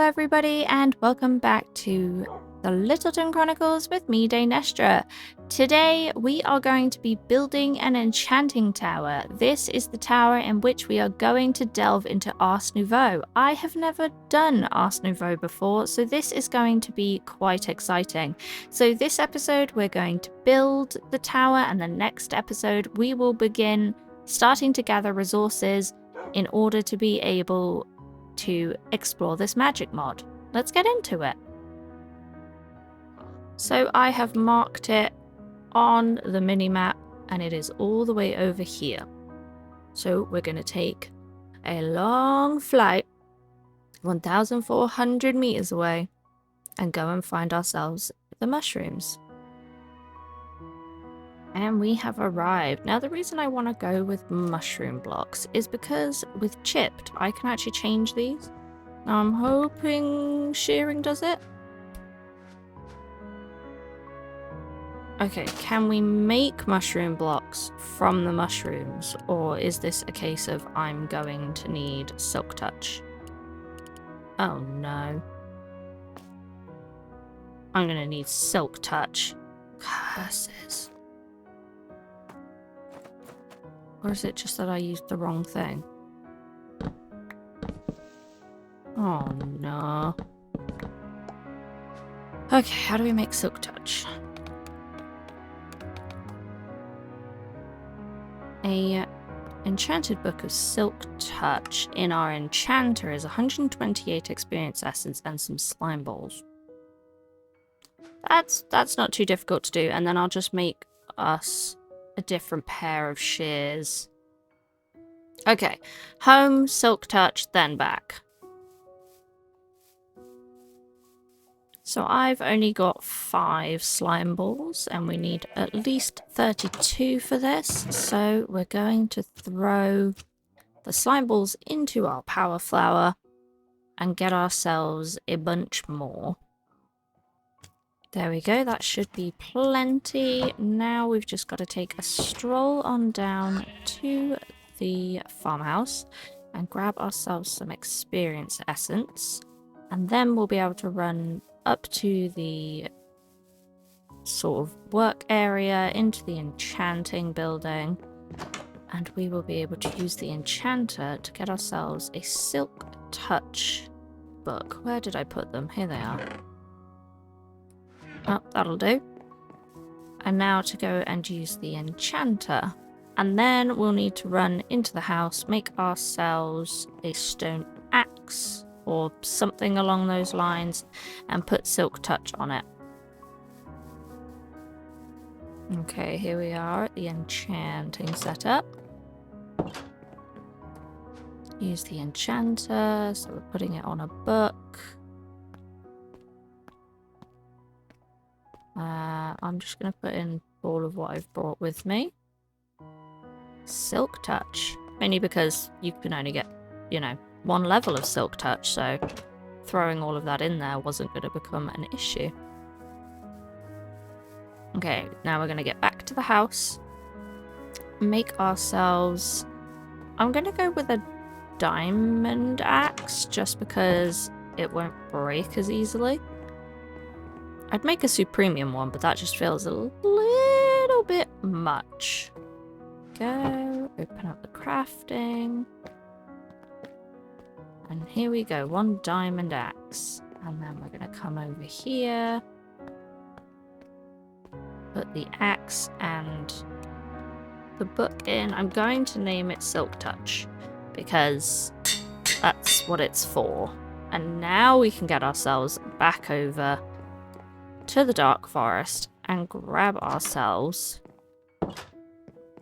everybody, and welcome back to the Littleton Chronicles with me, Danestra. Today we are going to be building an enchanting tower. This is the tower in which we are going to delve into Ars Nouveau. I have never done Ars Nouveau before, so this is going to be quite exciting. So this episode we're going to build the tower, and the next episode we will begin starting to gather resources in order to be able to explore this magic mod. Let's get into it. So I have marked it on the mini-map and it is all the way over here. So we're going to take a long flight 1,400 meters away and go and find ourselves the mushrooms. And we have arrived. Now the reason I want to go with mushroom blocks is because with chipped I can actually change these. Now I'm hoping shearing does it. Okay, can we make mushroom blocks from the mushrooms, or is this a case of I'm going to need silk touch? Oh no. I'm gonna need silk touch. Curses. Or is it just that I used the wrong thing? Oh no. Okay, how do we make silk touch? A enchanted book of silk touch in our enchanter is 128 experience essence and some slime balls. That's not too difficult to do, and then I'll just make us a different pair of shears. Okay, home, silk touch, then back. So I've only got 5 slime balls and we need at least 32 for this. So we're going to throw the slime balls into our power flower and get ourselves a bunch more. There we go, that should be plenty. Now we've just got to take a stroll on down to the farmhouse and grab ourselves some experience essence. And then we'll be able to run up to the sort of work area into the enchanting building. And we will be able to use the enchanter to get ourselves a silk touch book. Where did I put them? Here they are. Oh, that'll do. And now to go and use the enchanter. And then we'll need to run into the house, make ourselves a stone axe or something along those lines, and put silk touch on it. Okay, here we are at the enchanting setup. Use the enchanter, so we're putting it on a book. I'm just going to put in all of what I've brought with me. Silk touch. Mainly because you can only get, you know, 1 level of silk touch, so throwing all of that in there wasn't going to become an issue. Okay, now we're going to get back to the house. Make ourselves... I'm going to go with a diamond axe, just because it won't break as easily. I'd make a supremium one, but that just feels a little bit much. Go, open up the crafting. And here we go, 1 diamond axe. And then we're going to come over here. Put the axe and the book in. I'm going to name it Silk Touch, because that's what it's for. And now we can get ourselves back over to the dark forest and grab ourselves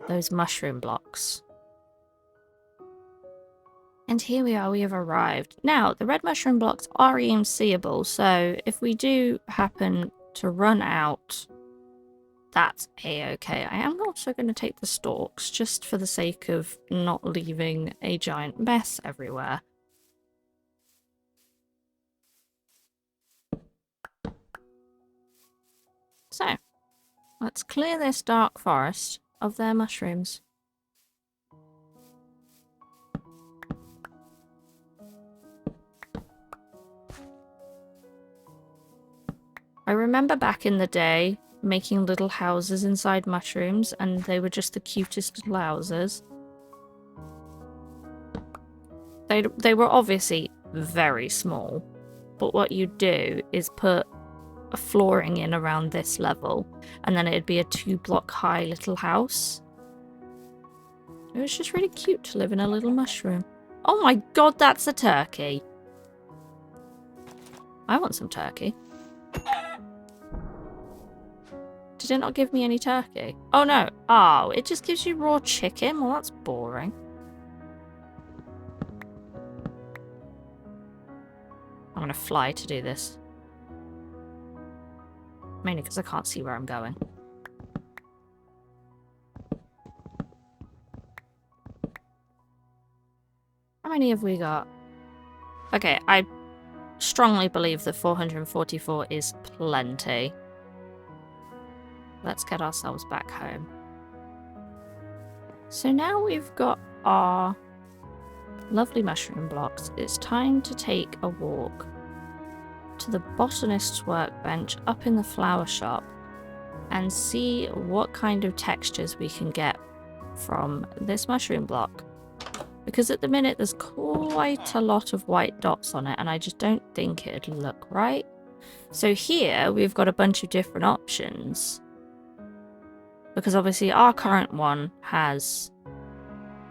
those mushroom blocks. And here we are, we have arrived. Now, the red mushroom blocks are EMC-able, so if we do happen to run out, that's a-okay. I am also going to take the stalks, just for the sake of not leaving a giant mess everywhere. So, let's clear this dark forest of their mushrooms. I remember back in the day making little houses inside mushrooms, and they were just the cutest little houses. They were obviously very small, but what you do is put a flooring in around this level, and then it'd be a 2-block high little house. It was just really cute to live in a little mushroom. Oh my god, that's a turkey! I want some turkey. Did it not give me any turkey? Oh no. Oh, it just gives you raw chicken? Well, that's boring. I'm gonna fly to do this. Mainly because I can't see where I'm going. How many have we got? Okay, I strongly believe that 444 is plenty. Let's get ourselves back home. So now we've got our lovely mushroom blocks. It's time to take a walk to the botanist's workbench up in the flower shop and see what kind of textures we can get from this mushroom block. Because at the minute there's quite a lot of white dots on it and I just don't think it'd look right. So here we've got a bunch of different options. Because obviously our current one has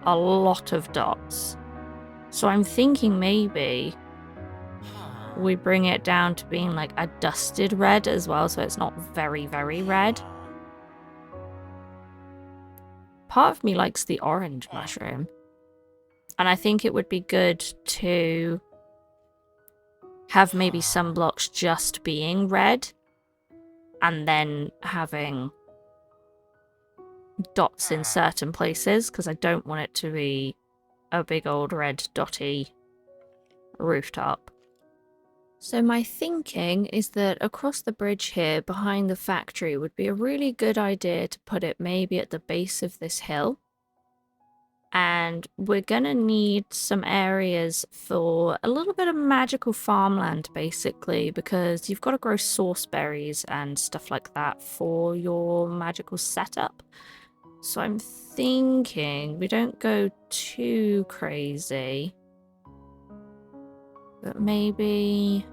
a lot of dots. So I'm thinking maybe we bring it down to being like a dusted red as well, so it's not very, very red. Part of me likes the orange mushroom. And I think it would be good to have maybe some blocks just being red and then having dots in certain places, because I don't want it to be a big old red dotty rooftop. So my thinking is that across the bridge here behind the factory would be a really good idea to put it maybe at the base of this hill. And we're gonna need some areas for a little bit of magical farmland basically, because you've got to grow sauce berries and stuff like that for your magical setup. So I'm thinking we don't go too crazy, but maybe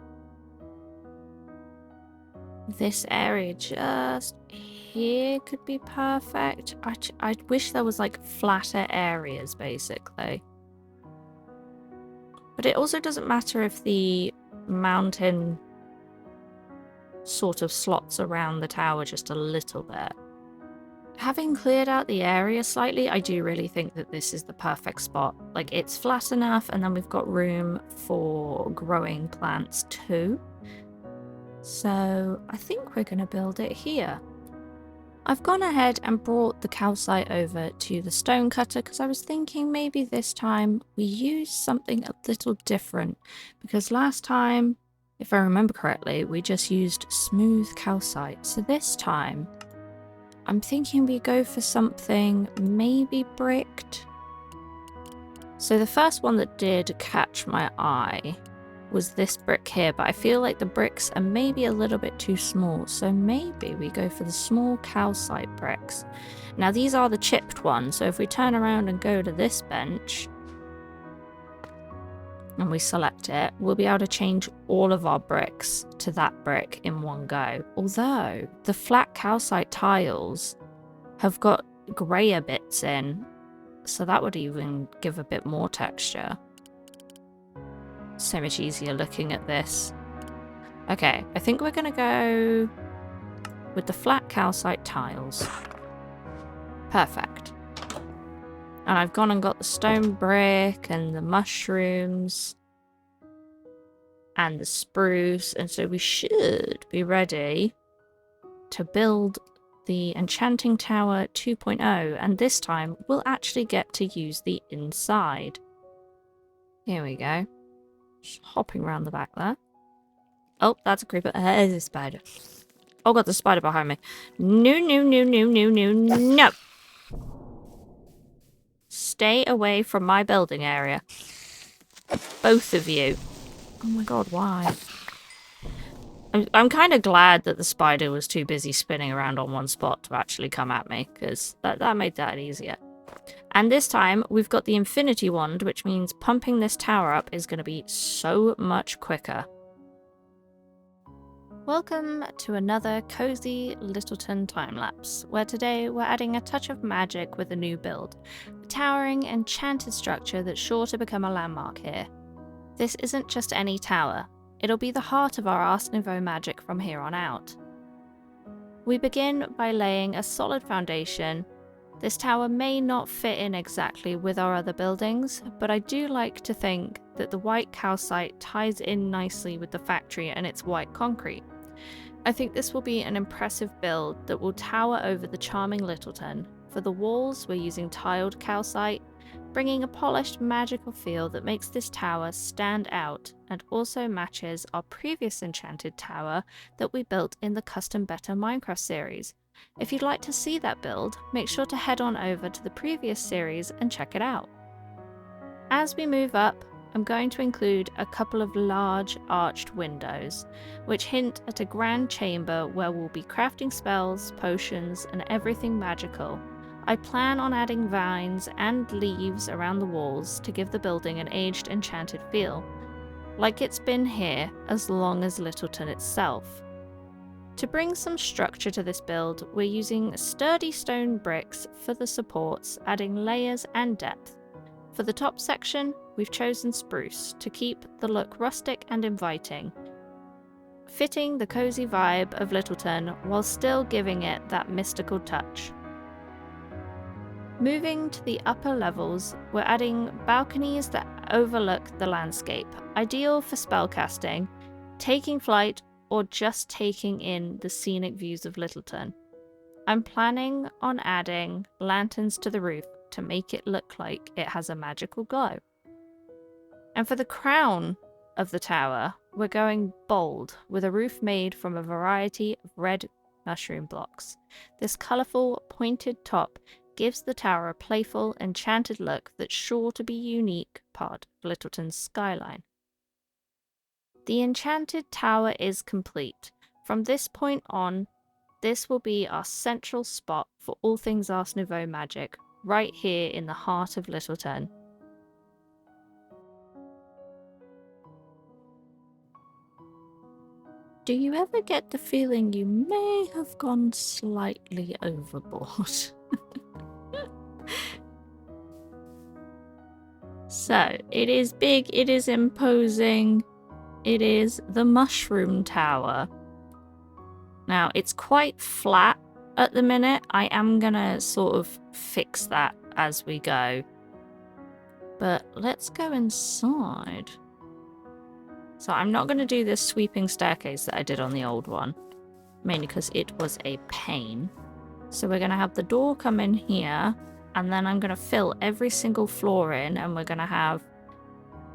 this area just here could be perfect. I wish there was like flatter areas basically. But it also doesn't matter if the mountain sort of slots around the tower just a little bit. Having cleared out the area slightly, I do really think that this is the perfect spot. Like, it's flat enough, and then we've got room for growing plants too. So I think we're going to build it here. I've gone ahead and brought the calcite over to the stone cutter because I was thinking maybe this time we use something a little different. Because last time, if I remember correctly, we just used smooth calcite. So this time, I'm thinking we go for something maybe bricked. So the first one that did catch my eye was this brick here, but I feel like the bricks are maybe a little bit too small, so maybe we go for the small calcite bricks. Now these are the chipped ones, so if we turn around and go to this bench and we select it, we'll be able to change all of our bricks to that brick in one go. Although the flat calcite tiles have got grayer bits in, so that would even give a bit more texture. So much easier looking at this. Okay, I think we're going to go with the flat calcite tiles. Perfect. And I've gone and got the stone brick and the mushrooms and the spruce, and so we should be ready to build the Enchanting Tower 2.0, and this time we'll actually get to use the inside. Here we go. Just hopping around the back there. Oh, that's a creeper. There's a spider. Oh god, there's a spider behind me. No, no, no, no, no, no, no. Stay away from my building area. Both of you. Oh my god, why? I'm kind of glad that the spider was too busy spinning around on one spot to actually come at me, because that made that easier. And this time, we've got the infinity wand, which means pumping this tower up is going to be so much quicker. Welcome to another cozy Littleton time-lapse, where today we're adding a touch of magic with a new build, a towering, enchanted structure that's sure to become a landmark here. This isn't just any tower, it'll be the heart of our Ars Nouveau magic from here on out. We begin by laying a solid foundation. This tower may not fit in exactly with our other buildings, but I do like to think that the white calcite ties in nicely with the factory and its white concrete. I think this will be an impressive build that will tower over the charming Littleton. For the walls, we're using tiled calcite, bringing a polished magical feel that makes this tower stand out and also matches our previous enchanted tower that we built in the Custom Better Minecraft series. If you'd like to see that build, make sure to head on over to the previous series and check it out. As we move up, I'm going to include a couple of large arched windows, which hint at a grand chamber where we'll be crafting spells, potions, and everything magical. I plan on adding vines and leaves around the walls to give the building an aged, enchanted feel, like it's been here as long as Littleton itself. To bring some structure to this build, we're using sturdy stone bricks for the supports, adding layers and depth. For the top section, we've chosen spruce to keep the look rustic and inviting, fitting the cozy vibe of Littleton while still giving it that mystical touch. Moving to the upper levels, we're adding balconies that overlook the landscape, ideal for spellcasting, taking flight, or just taking in the scenic views of Littleton. I'm planning on adding lanterns to the roof to make it look like it has a magical glow. And for the crown of the tower, we're going bold with a roof made from a variety of red mushroom blocks. This colourful, pointed top gives the tower a playful, enchanted look that's sure to be a unique part of Littleton's skyline. The enchanted tower is complete. From this point on, this will be our central spot for all things Ars Nouveau magic, right here in the heart of Littleton. Do you ever get the feeling you may have gone slightly overboard? So, it is big, it is imposing, it is the Mushroom Tower. Now, it's quite flat at the minute. I am gonna sort of fix that as we go. But let's go inside. So I'm not gonna do this sweeping staircase that I did on the old one, mainly because it was a pain. So we're gonna have the door come in here, and then I'm going to fill every single floor in, and we're going to have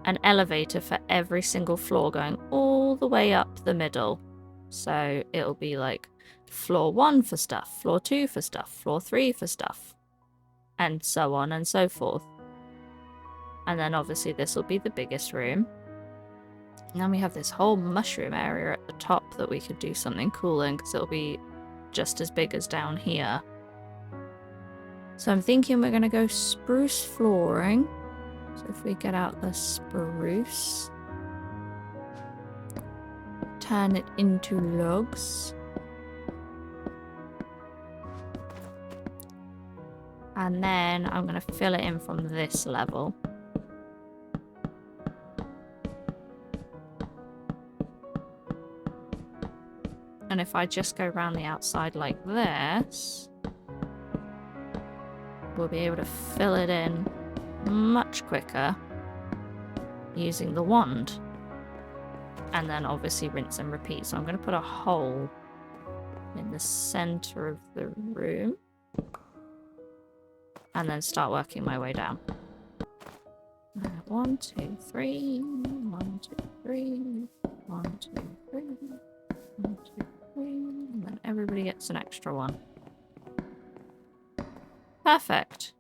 an elevator for every single floor going all the way up the middle. So it'll be like floor 1 for stuff, floor 2 for stuff, floor 3 for stuff, and so on and so forth. And then obviously this will be the biggest room. And then we have this whole mushroom area at the top that we could do something cool in, because it'll be just as big as down here. So I'm thinking we're going to go spruce flooring. So if we get out the spruce, turn it into logs. And then I'm going to fill it in from this level. And if I just go around the outside like this, we'll be able to fill it in much quicker using the wand. And then obviously rinse and repeat. So I'm going to put a hole in the center of the room and then start working my way down. 1, 2, 3, 1, 2, 3, 1, 2, 3, 1, 2, 3, and then everybody gets an extra one. Perfect.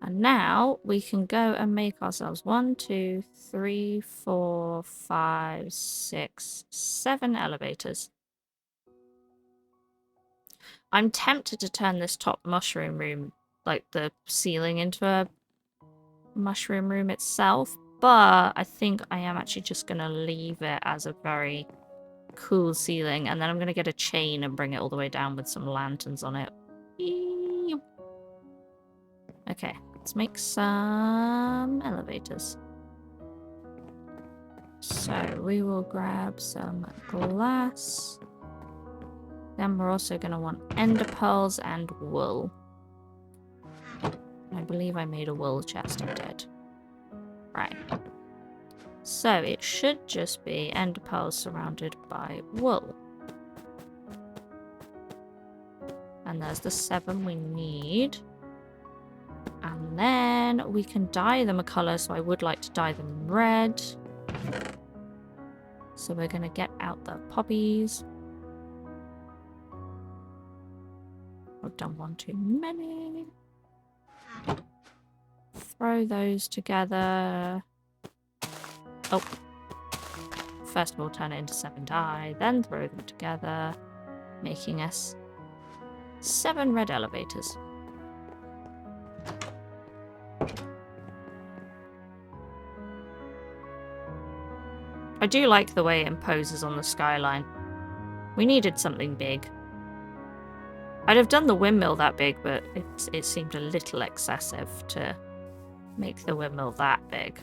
And And now we can go and make ourselves 1, 2, 3, 4, 5, 6, 7 elevators. I'm tempted to turn this top mushroom room, like the ceiling, into a mushroom room itself, but I think I am actually just going to leave it as a very cool ceiling, and then I'm going to get a chain and bring it all the way down with some lanterns on it. Eee. Okay, let's make some elevators. So we will grab some glass. Then we're also going to want ender pearls and wool. I believe I made a wool chest. I did. Right. So it should just be ender pearls surrounded by wool. And there's the 7 we need. And then we can dye them a colour, so I would like to dye them red. So we're going to get out the poppies. I've done one too many. Throw those together. Oh. First of all, turn it into 7 dye, then throw them together, making us 7 red elevators. I do like the way it imposes on the skyline. We needed something big. I'd have done the windmill that big, but it seemed a little excessive to make the windmill that big.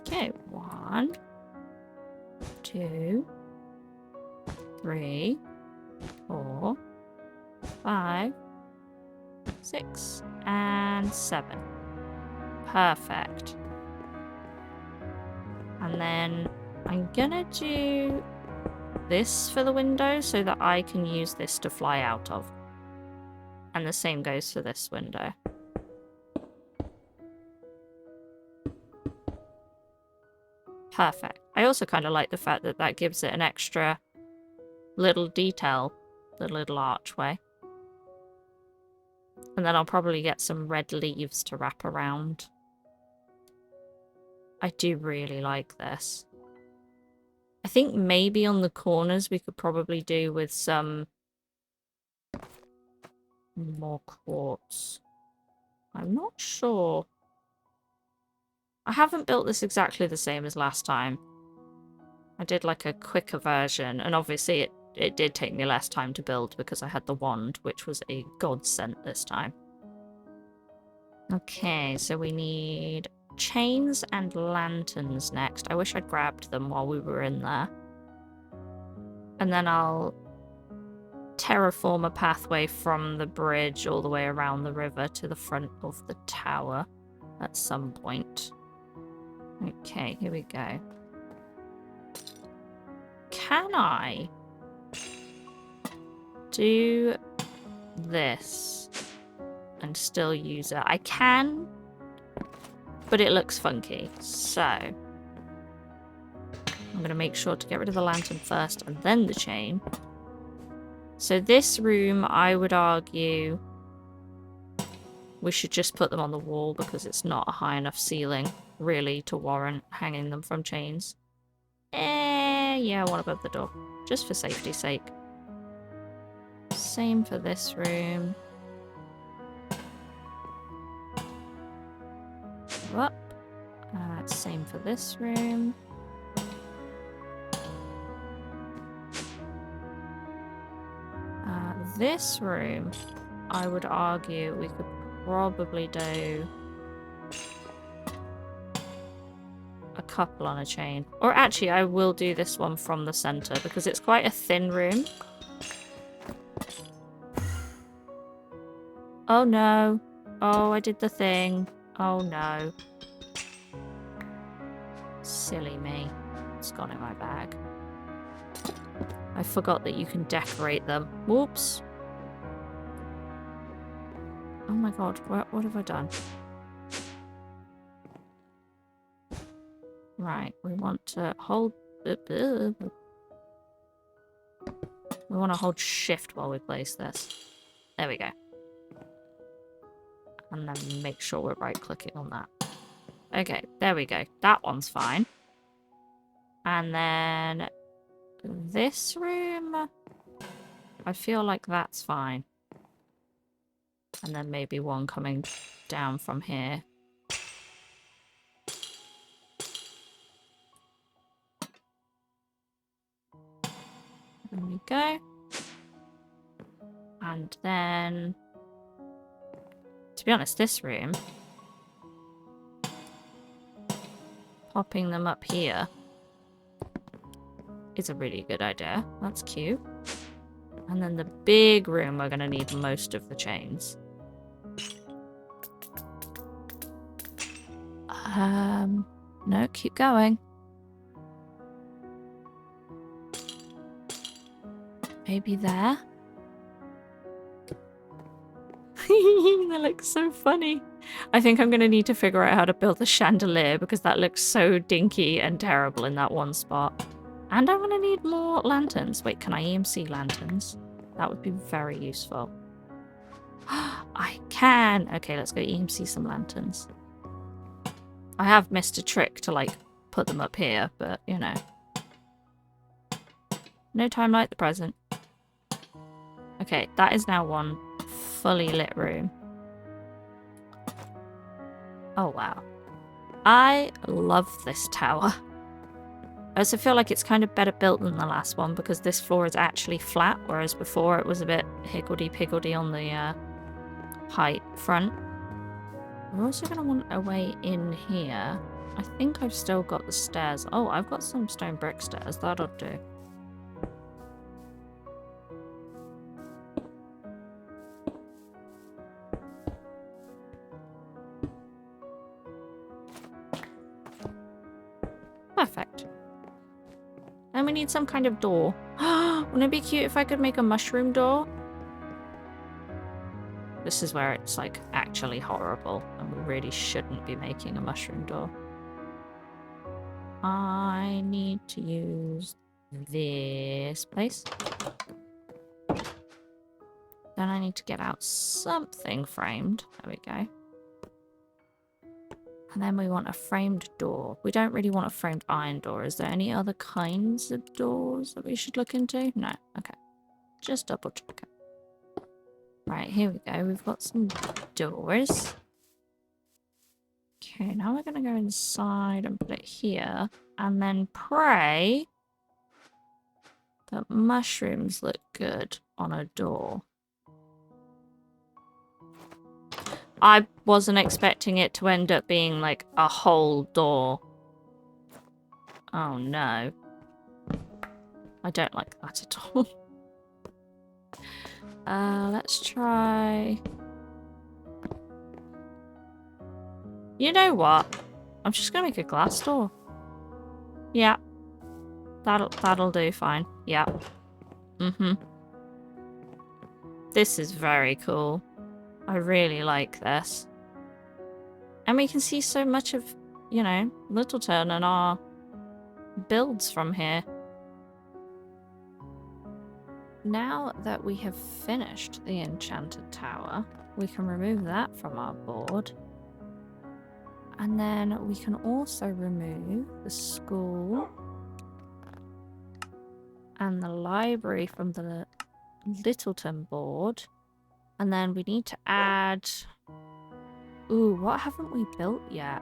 Okay, 1, 2, 3, 4, 5, 6, and 7. Perfect. And then I'm gonna do this for the window so that I can use this to fly out of. And the same goes for this window. Perfect. I also kind of like the fact that that gives it an extra little detail, the little archway. And then I'll probably get some red leaves to wrap around. I do really like this. I think maybe on the corners we could probably do with some more quartz. I'm not sure. I haven't built this exactly the same as last time. I did like a quicker version, and obviously it did take me less time to build because I had the wand, which was a godsend this time. Okay, so we need chains and lanterns next. I wish I'd grabbed them while we were in there. And then I'll terraform a pathway from the bridge all the way around the river to the front of the tower at some point. Okay, here we go. Can I do this and still use it? I can, but it looks funky. So I'm going to make sure to get rid of the lantern first and then the chain. So this room, I would argue we should just put them on the wall because it's not a high enough ceiling, really, to warrant hanging them from chains. Yeah, one above the door, just for safety's sake. Same for this room. Up. Same for this room. This room, I would argue we could probably do a couple on a chain. Or actually, I will do this one from the center because it's quite a thin room. Oh no. Oh, I did the thing. Oh no. Silly me. It's gone in my bag. I forgot that you can decorate them. Whoops. Oh my god, what have I done? Right, we want to hold... We want to hold shift while we place this. There we go. And then make sure we're right-clicking on that. Okay, there we go. That one's fine. And then this room, I feel like that's fine. And then maybe one coming down from here. There we go. And then, to be honest, this room, popping them up here is a really good idea. That's cute. And then the big room, we're going to need most of the chains. No, keep going. Maybe there? That looks so funny. I think I'm going to need to figure out how to build the chandelier because that looks so dinky and terrible in that one spot. And I'm going to need more lanterns. Wait, can I EMC lanterns? That would be very useful. I can! Okay, let's go EMC some lanterns. I have missed a trick to, like, put them up here, but, you know. No time like the present. Okay, that is now one fully lit room. Oh, wow. I love this tower. I also feel like it's kind of better built than the last one because this floor is actually flat, whereas before it was a bit higgledy-piggledy on the height front. We're also going to want a way in here. I think I've still got the stairs. Oh, I've got some stone brick stairs. That'll do. Perfect. And we need some kind of door. Wouldn't it be cute if I could make a mushroom door? This is where it's, like, actually horrible, and we really shouldn't be making a mushroom door. I need to use this place. Then I need to get out something framed. There we go. And then we want a framed door. We don't really want a framed iron door. Is there any other kinds of doors that we should look into? No. Okay. Just double check it. Right, here we go. We've got some doors. Okay, now we're going to go inside and put it here. And then pray that mushrooms look good on a door. I wasn't expecting it to end up being like a whole door. Oh no. I don't like that at all. Let's try... You know what? I'm just gonna make a glass door. Yeah. That'll do fine. Yeah. Mm-hmm. This is very cool. I really like this. And we can see so much of, you know, Littleton and our builds from here. Now that we have finished the enchanted tower, we can remove that from our board. And then we can also remove the school and the library from the Littleton board. And then we need to add... Ooh, what haven't we built yet?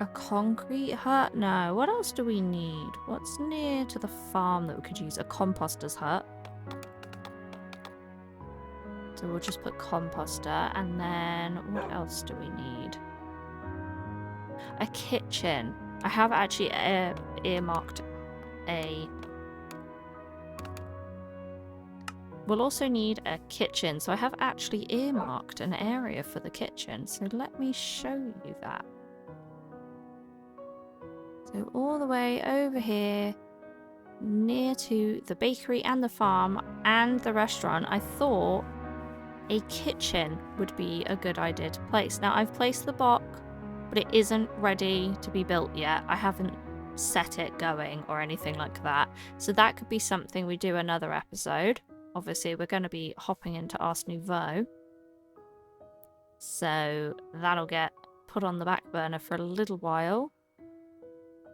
A concrete hut? No. What else do we need? What's near to the farm that we could use? A composter's hut. So we'll just put composter. And then what else do we need? A kitchen. I have actually earmarked a... We'll also need a kitchen. So I have actually earmarked an area for the kitchen. So let me show you that. So all the way over here, near to the bakery and the farm and the restaurant, I thought a kitchen would be a good idea to place. Now I've placed the block, but it isn't ready to be built yet. I haven't set it going or anything like that. So that could be something we do another episode. Obviously, we're going to be hopping into Ars Nouveau. So that'll get put on the back burner for a little while.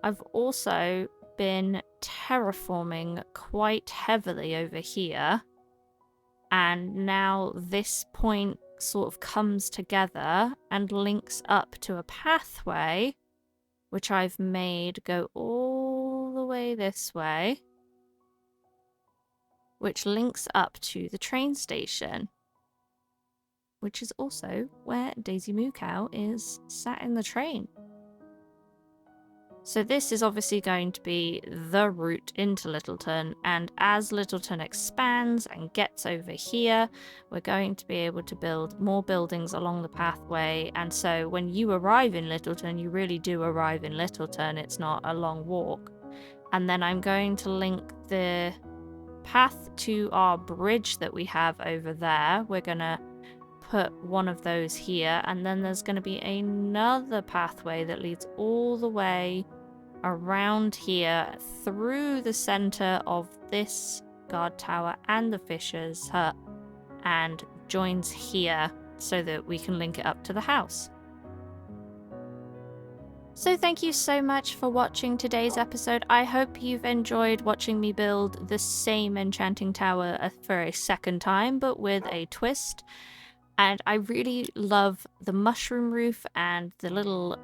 I've also been terraforming quite heavily over here. And now this point sort of comes together and links up to a pathway, which I've made go all the way this way, which links up to the train station, which is also where Daisy Moo Cow is sat in the train. So this is obviously going to be the route into Littleton, and as Littleton expands and gets over here, we're going to be able to build more buildings along the pathway, and so when you arrive in Littleton, you really do arrive in Littleton, it's not a long walk. And then I'm going to link the path to our bridge that we have over there. We're going to put one of those here, and then there's going to be another pathway that leads all the way around here through the center of this guard tower and the fisher's hut and joins here so that we can link it up to the house. So thank you so much for watching today's episode. I hope you've enjoyed watching me build the same enchanting tower for a second time, but with a twist. And I really love the mushroom roof and the little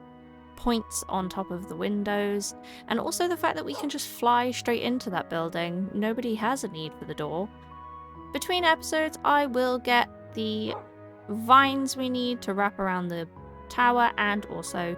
points on top of the windows, and also the fact that we can just fly straight into that building. Nobody has a need for the door. Between episodes, I will get the vines we need to wrap around the tower and also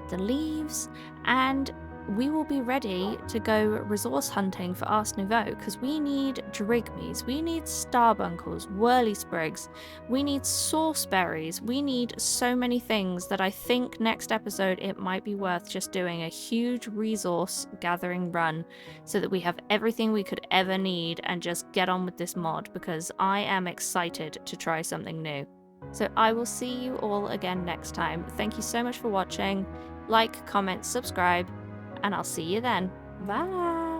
the leaves, and we will be ready to go resource hunting for Ars Nouveau, because we need drigmies, we need starbuncles, whirly sprigs, we need sauceberries, we need so many things that I think next episode it might be worth just doing a huge resource gathering run so that we have everything we could ever need and just get on with this mod, because I am excited to try something new. So I will see you all again next time. Thank you so much for watching. Like, comment, subscribe, and I'll see you then. Bye!